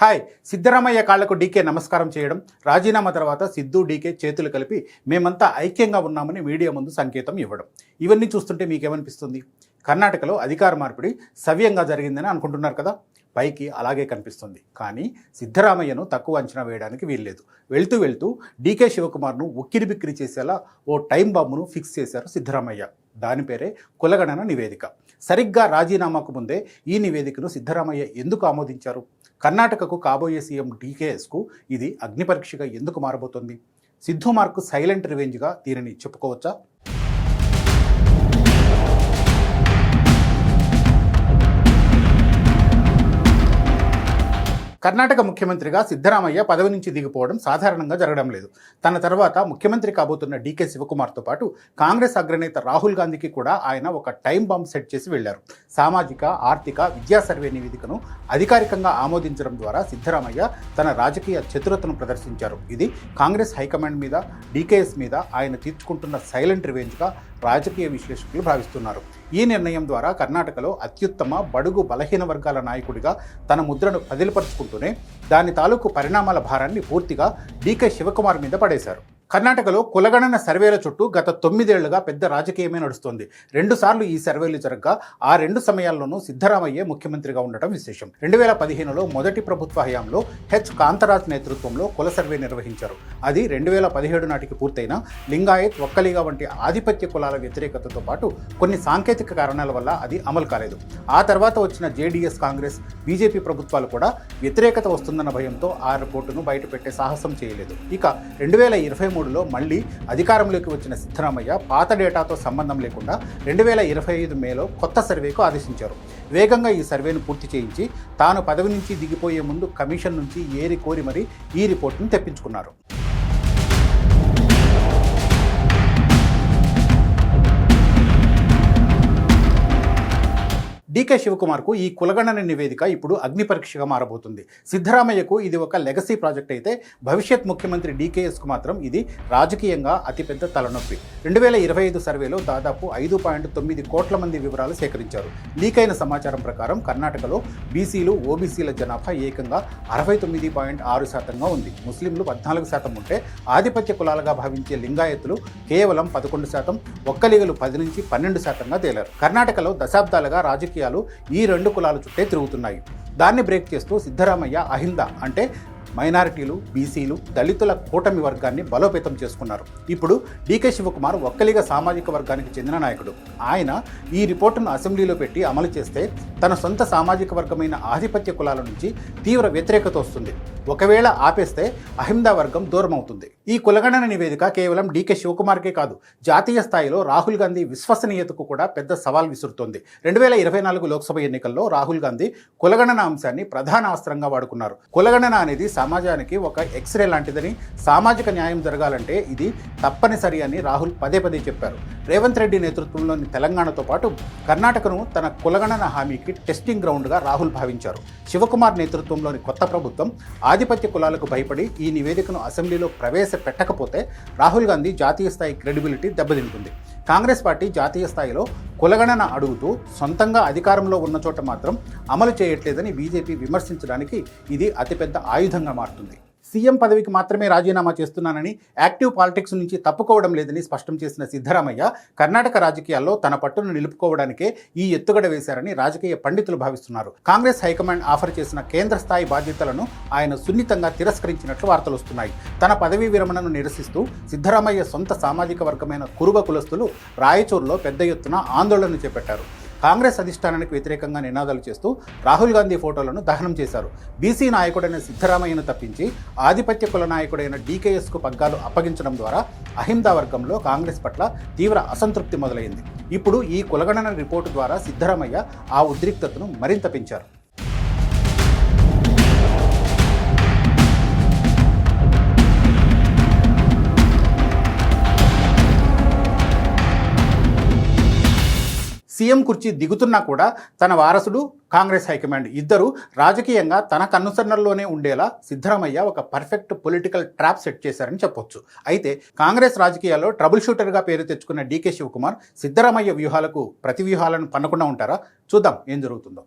Hi Siddaramaiah కాళ్లకు DK నమస్కారం చేయడం, రాజీనామా తర్వాత సిద్ధు డీకే చేతులు కలిపి మేమంతా ఐక్యంగా ఉన్నామని మీడియా ముందు సంకేతం ఇవ్వడం, ఇవన్నీ చూస్తుంటే మీకేమనిపిస్తుంది? కర్ణాటకలో అధికార మార్పిడి సవ్యంగా జరిగిందని అనుకుంటున్నారు కదా. పైకి అలాగే కనిపిస్తుంది, కానీ సిద్ధరామయ్యను తక్కువ అంచనా వేయడానికి వీల్లేదు. వెళ్తూ వెళ్తూ డీకే శివకుమార్ను ఉక్కిరిబిక్కిరి చేసేలా ఓ టైం బాంబును ఫిక్స్ చేశారు సిద్ధరామయ్య. దాని పేరే కులగణన నివేదిక. సరిగ్గా రాజీనామాకు ముందే ఈ నివేదికను సిద్ధరామయ్య ఎందుకు ఆమోదించారు? కర్ణాటకకు కాబోయే సీఎం డీకేఎస్కు ఇది అగ్నిపరీక్షగా ఎందుకు మారబోతోంది? సిద్ధు మార్కు సైలెంట్ రివెంజ్గా దీనిని చెప్పుకోవచ్చా? కర్ణాటక ముఖ్యమంత్రిగా సిద్ధరామయ్య పదవి నుంచి దిగిపోవడం సాధారణంగా జరగడం లేదు. తన తర్వాత ముఖ్యమంత్రి కాబోతున్న డీకే శివకుమార్తో పాటు కాంగ్రెస్ అగ్రనేత రాహుల్ గాంధీకి కూడా ఆయన ఒక టైం బాంబ్ సెట్ చేసి వెళ్లారు. సామాజిక, ఆర్థిక, విద్యా సర్వే నివేదికను అధికారికంగా ఆమోదించడం ద్వారా సిద్ధరామయ్య తన రాజకీయ చతురతను ప్రదర్శించారు. ఇది కాంగ్రెస్ హైకమాండ్ మీద, డీకేఎస్ మీద ఆయన తీర్చుకుంటున్న సైలెంట్ రివెంజ్గా రాజకీయ విశ్లేషకులు భావిస్తున్నారు. ఈ నిర్ణయం ద్వారా కర్ణాటకలో అత్యుత్తమ బడుగు బలహీన వర్గాల నాయకుడిగా తన ముద్రను పదిలపరుచుకుంటూనే దాని తాలూకు పరిణామాల భారాన్ని పూర్తిగా డీకే శివకుమార్ మీద పడేశారు. కర్ణాటకలో కులగణన సర్వేల చుట్టూ గత 9 ఏళ్లుగా పెద్ద రాజకీయమే నడుస్తోంది. 2 సార్లు ఈ సర్వేలు జరగగా ఆ 2 సమయాల్లోనూ సిద్ధరామయ్యే ముఖ్యమంత్రిగా ఉండటం విశేషం. 2015లో మొదటి ప్రభుత్వ హయాంలో కాంతరాజ్ నేతృత్వంలో కుల సర్వే నిర్వహించారు. అది 2017 నాటికి పూర్తయిన లింగాయత్, ఒక్కలిగ వంటి ఆధిపత్య కులాల వ్యతిరేకతతో పాటు కొన్ని సాంకేతిక కారణాల వల్ల అది అమలు కాలేదు. ఆ తర్వాత వచ్చిన జేడీఎస్, కాంగ్రెస్, బీజేపీ ప్రభుత్వాలు కూడా వ్యతిరేకత వస్తుందన్న భయంతో ఆ రిపోర్టును బయటపెట్టే సాహసం చేయలేదు. ఇక 2023లో మళ్లీ అధికారంలోకి వచ్చిన సిద్ధరామయ్య పాత డేటాతో సంబంధం లేకుండా 2025 మేలో కొత్త సర్వేకు ఆదేశించారు. వేగంగా ఈ సర్వేను పూర్తి చేయించి తాను పదవి నుంచి దిగిపోయే ముందు కమిషన్ నుంచి ఏరి కోరి మరీ ఈ రిపోర్టును తెప్పించుకున్నారు. డీకే శివకుమార్కు ఈ కులగణన నివేదిక ఇప్పుడు అగ్నిపరీక్షగా మారబోతుంది. సిద్ధరామయ్యకు ఇది ఒక లెగసీ ప్రాజెక్ట్ అయితే భవిష్యత్ ముఖ్యమంత్రి డీకేఎస్కు మాత్రం ఇది రాజకీయంగా అతిపెద్ద తలనొప్పి. 2025 సర్వేలో దాదాపు 5.9 కోట్ల మంది వివరాలు సేకరించారు. లీక్ అయిన సమాచారం ప్రకారం కర్ణాటకలో బీసీలు, ఓబీసీల జనాభా ఏకంగా 69.6%గా ఉంది. ముస్లింలు 14% ఉంటే ఆధిపత్య కులాలుగా భావించే లింగాయతులు కేవలం 11%, ఒక్కలిగలు 10 నుంచి 12%గా తేలారు. కర్ణాటకలో దశాబ్దాలుగా రాజకీయ ఈ 2 కులాల చుట్టే తిరుగుతున్నాయి. దాన్ని బ్రేక్ చేస్తూ సిద్ధరామయ్య అహింద అంటే మైనారిటీలు, బీసీలు, దళితుల కూటమి వర్గాన్ని బలోపేతం చేసుకున్నారు. ఇప్పుడు డీకే శివకుమార్ ఒక్కలిగ సామాజిక వర్గానికి చెందిన నాయకుడు. ఆయన ఈ రిపోర్టును అసెంబ్లీలో పెట్టి అమలు చేస్తే తన సొంత సామాజిక వర్గమైన ఆధిపత్య కులాల నుంచి తీవ్ర వ్యతిరేకత వస్తుంది. ఒకవేళ ఆపేస్తే అహిందా వర్గం దూరం అవుతుంది. ఈ కులగణన నివేదిక కేవలం డీకే శివకుమార్కే కాదు, జాతీయ స్థాయిలో రాహుల్ గాంధీ విశ్వసనీయతకు కూడా పెద్ద సవాల్ విసురుతోంది. 2024 లోక్సభ ఎన్నికల్లో రాహుల్ గాంధీ కులగణన అంశాన్ని ప్రధాన అస్త్రంగా వాడుకున్నారు. కులగణన అనేది సమాజానికి ఒక ఎక్స్రే లాంటిదని, సామాజిక న్యాయం జరగాలంటే ఇది తప్పనిసరి అని రాహుల్ పదే పదే చెప్పారు. రేవంత్ రెడ్డి నేతృత్వంలోని తెలంగాణతో పాటు కర్ణాటకను తన కులగణన హామీకి టెస్టింగ్ గ్రౌండ్గా రాహుల్ భావించారు. శివకుమార్ నేతృత్వంలోని కొత్త ప్రభుత్వం ఆధిపత్య కులాలకు భయపడి ఈ నివేదికను అసెంబ్లీలో ప్రవేశపెట్టకపోతే రాహుల్ గాంధీ జాతీయ స్థాయి క్రెడిబిలిటీ దెబ్బతింటుంది. కాంగ్రెస్ పార్టీ జాతీయ స్థాయిలో కులగణన అడుగుతూ సొంతంగా అధికారంలో ఉన్న చోట మాత్రం అమలు చేయట్లేదని బీజేపీ విమర్శించడానికి ఇది అతిపెద్ద ఆయుధంగా మారుతుంది. సీఎం పదవికి మాత్రమే రాజీనామా చేస్తున్నానని, యాక్టివ్ పాలిటిక్స్ నుంచి తప్పుకోవడం లేదని స్పష్టం చేసిన సిద్ధరామయ్య కర్ణాటక రాజకీయాల్లో తన పట్టును నిలుపుకోవడానికే ఈ ఎత్తుగడ వేశారని రాజకీయ పండితులు భావిస్తున్నారు. కాంగ్రెస్ హైకమాండ్ ఆఫర్ చేసిన కేంద్ర స్థాయి బాధ్యతలను ఆయన సున్నితంగా తిరస్కరించినట్లు వార్తలు వస్తున్నాయి. తన పదవీ విరమణను నిరసిస్తూ సిద్ధరామయ్య సొంత సామాజిక వర్గమైన కురుబ కులస్తులు రాయచూరులో పెద్ద ఎత్తున ఆందోళన చేపట్టారు. కాంగ్రెస్ అధిష్టానానికి వ్యతిరేకంగా నినాదాలు చేస్తూ రాహుల్ గాంధీ ఫోటోలను దహనం చేశారు. బీసీ నాయకుడైన సిద్ధరామయ్యను తప్పించి ఆధిపత్య కుల నాయకుడైన డీకేఎస్కు పగ్గాలు అప్పగించడం ద్వారా అహిందా వర్గంలో కాంగ్రెస్ పట్ల తీవ్ర అసంతృప్తి మొదలైంది. ఇప్పుడు ఈ కులగణన రిపోర్టు ద్వారా సిద్ధరామయ్య ఆ ఉద్రిక్తతను మరింత పెంచారు. సీఎం కుర్చీ దిగుతున్నా కూడా తన వారసుడు, కాంగ్రెస్ హైకమాండ్ ఇద్దరు రాజకీయంగా తన కన్నుసన్నల్లోనే ఉండేలా సిద్ధరామయ్య ఒక పర్ఫెక్ట్ పొలిటికల్ ట్రాప్ సెట్ చేశారని చెప్పొచ్చు. అయితే కాంగ్రెస్ రాజకీయాల్లో ట్రబుల్ షూటర్గా పేరు తెచ్చుకున్న డీకే శివకుమార్ సిద్ధరామయ్య వ్యూహాలకు ప్రతి వ్యూహాలను పన్నకుండా ఉంటారా? చూద్దాం ఏం జరుగుతుందో.